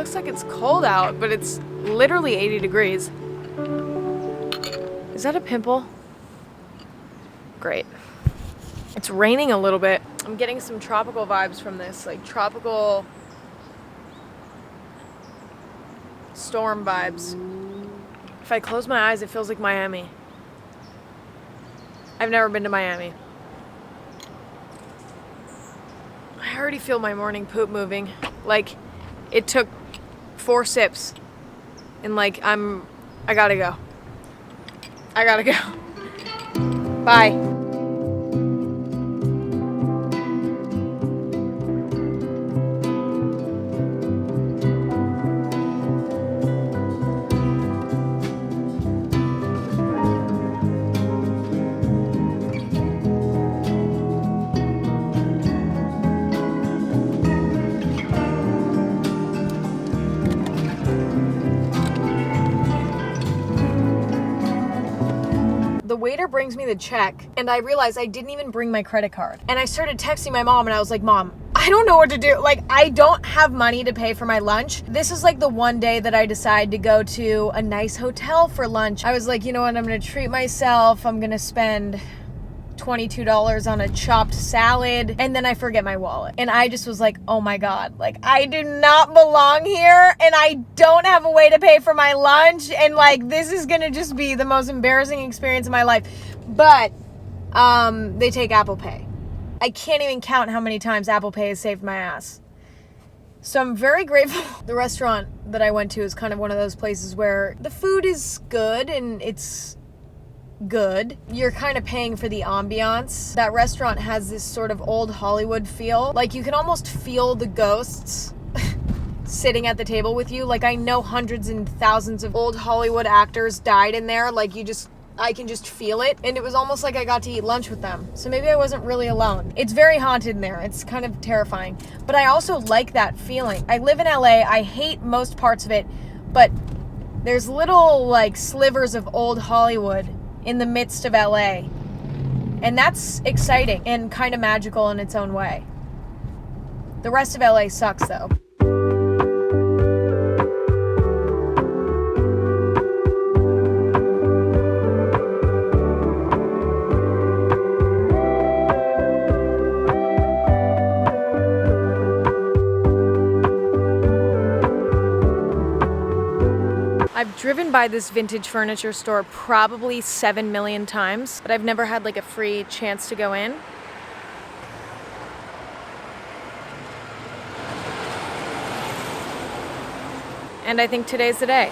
looks like it's cold out, but it's literally 80 degrees. Is that a pimple? Great. It's raining a little bit. I'm getting some tropical vibes from this, like tropical storm vibes. If I close my eyes, it feels like Miami. I've never been to Miami. I already feel my morning poop moving. Like, it took 4 sips. And like, I gotta go. I gotta go. Bye. The waiter brings me the check, and I realized I didn't even bring my credit card. And I started texting my mom, and I was like, Mom, I don't know what to do. Like, I don't have money to pay for my lunch. This is like the one day that I decide to go to a nice hotel for lunch. I was like, you know what, I'm gonna treat myself. I'm gonna spend $22 on a chopped salad, and then I forget my wallet. And I just was like, oh my God, like, I do not belong here, and I don't have a way to pay for my lunch, and like, this is gonna just be the most embarrassing experience of my life. But they take Apple Pay. I can't even count how many times Apple Pay has saved my ass. So I'm very grateful. The restaurant that I went to is kind of one of those places where the food is good and it's good. You're kind of paying for the ambiance. That restaurant has this sort of old Hollywood feel. Like, you can almost feel the ghosts sitting at the table with you. Like, I know hundreds and thousands of old Hollywood actors died in there. Like, I can just feel it. And it was almost like I got to eat lunch with them. So maybe I wasn't really alone. It's very haunted in there. It's kind of terrifying. But I also like that feeling. I live in LA. I hate most parts of it. But there's little, like, slivers of old Hollywood in the midst of LA. And that's exciting and kind of magical in its own way. The rest of LA sucks, though. I've driven by this vintage furniture store probably 7 million times, but I've never had like a free chance to go in. And I think today's the day.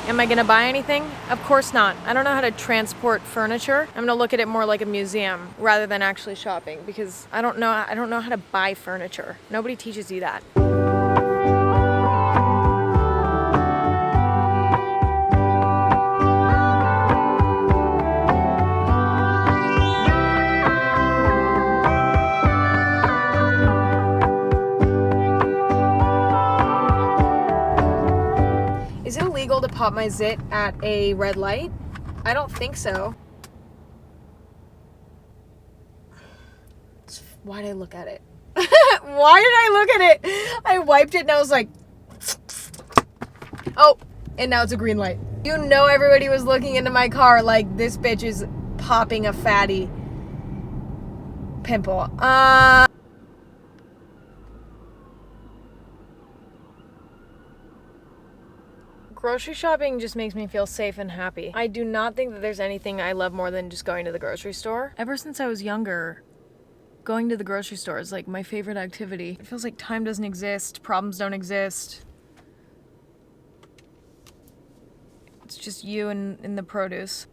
Am I gonna buy anything? Of course not. I don't know how to transport furniture. I'm gonna look at it more like a museum rather than actually shopping, because I don't know how to buy furniture. Nobody teaches you that. Is it illegal to pop my zit at a red light? I don't think so. Why did I look at it? Why did I look at it? I wiped it and I was like, oh, and now it's a green light. You know, everybody was looking into my car like, this bitch is popping a fatty pimple. Grocery shopping just makes me feel safe and happy. I do not think that there's anything I love more than just going to the grocery store. Ever since I was younger, going to the grocery store is like my favorite activity. It feels like time doesn't exist, problems don't exist. It's just you and the produce.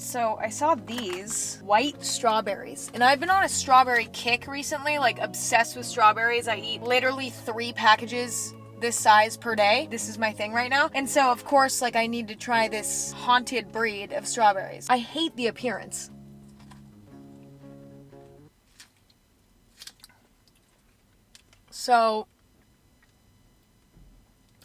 So I saw these white strawberries, and I've been on a strawberry kick recently, like obsessed with strawberries. I eat literally 3 packages this size per day. This is my thing right now. And so of course, like, I need to try this haunted breed of strawberries. I hate the appearance. So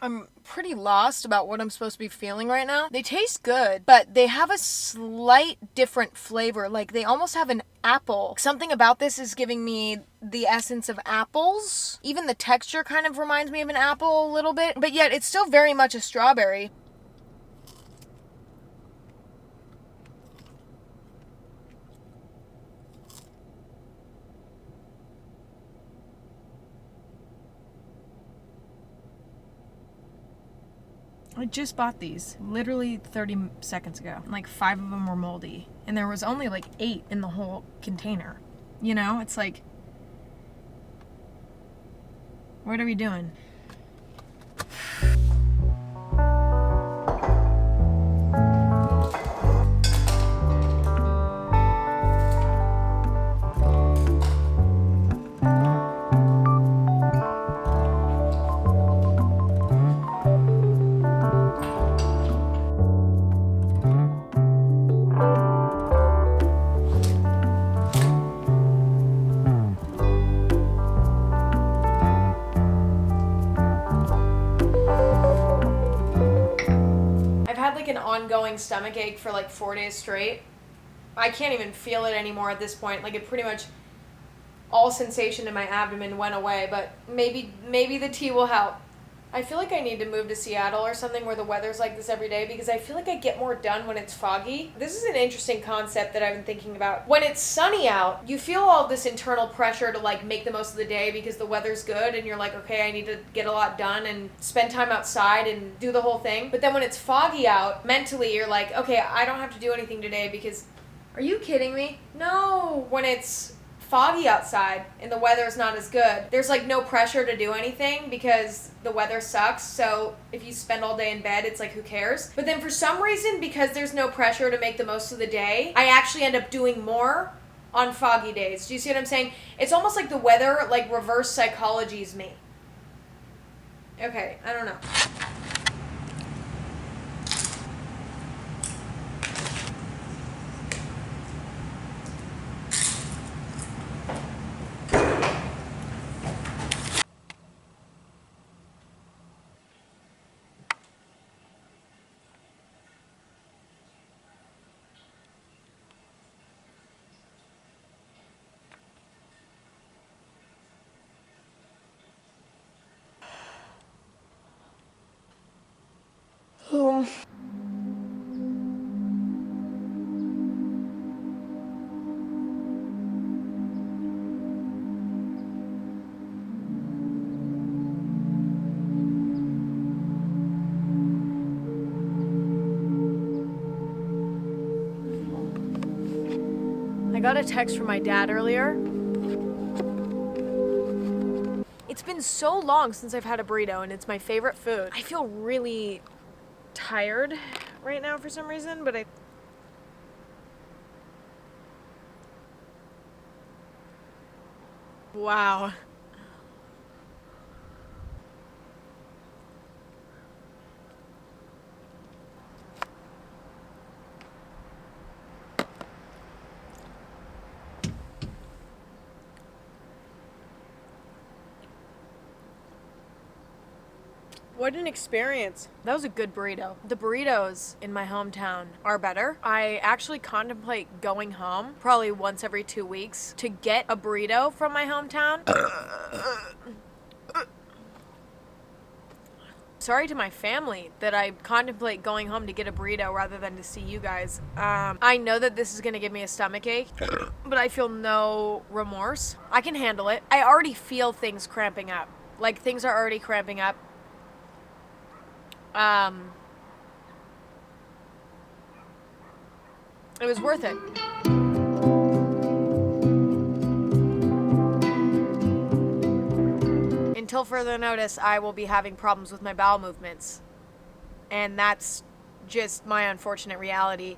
I'm pretty lost about what I'm supposed to be feeling right now. They taste good, but they have a slight different flavor. Like they almost have an apple. Something about this is giving me the essence of apples. Even the texture kind of reminds me of an apple a little bit, but yet it's still very much a strawberry. I just bought these literally 30 seconds ago. Like 5 of them were moldy. And there was only like 8 in the whole container. You know, it's like, what are we doing? An ongoing stomach ache for like 4 days straight. I can't even feel it anymore at this point. Like it pretty much, all sensation in my abdomen went away, but maybe the tea will help. I feel like I need to move to Seattle or something where the weather's like this every day, because I feel like I get more done when it's foggy. This is an interesting concept that I've been thinking about. When it's sunny out, you feel all this internal pressure to like make the most of the day because the weather's good and you're like, okay, I need to get a lot done and spend time outside and do the whole thing. But then when it's foggy out, mentally you're like, okay, I don't have to do anything today because, are you kidding me? No. When it's foggy outside and the weather is not as good, there's like no pressure to do anything because the weather sucks. So if you spend all day in bed, it's like, who cares? But then for some reason, because there's no pressure to make the most of the day, I actually end up doing more on foggy days. Do you see what I'm saying? It's almost like the weather like reverse psychologies me. Okay, I don't know. I got a text from my dad earlier. It's been so long since I've had a burrito, and it's my favorite food. I feel really tired right now for some reason, but wow. What an experience. That was a good burrito. The burritos in my hometown are better. I actually contemplate going home probably once every 2 weeks to get a burrito from my hometown. Sorry to my family that I contemplate going home to get a burrito rather than to see you guys. I know that this is gonna give me a stomach ache, but I feel no remorse. I can handle it. I already feel things cramping up. Like, things are already cramping up. It was worth it. Until further notice, I will be having problems with my bowel movements. And that's just my unfortunate reality.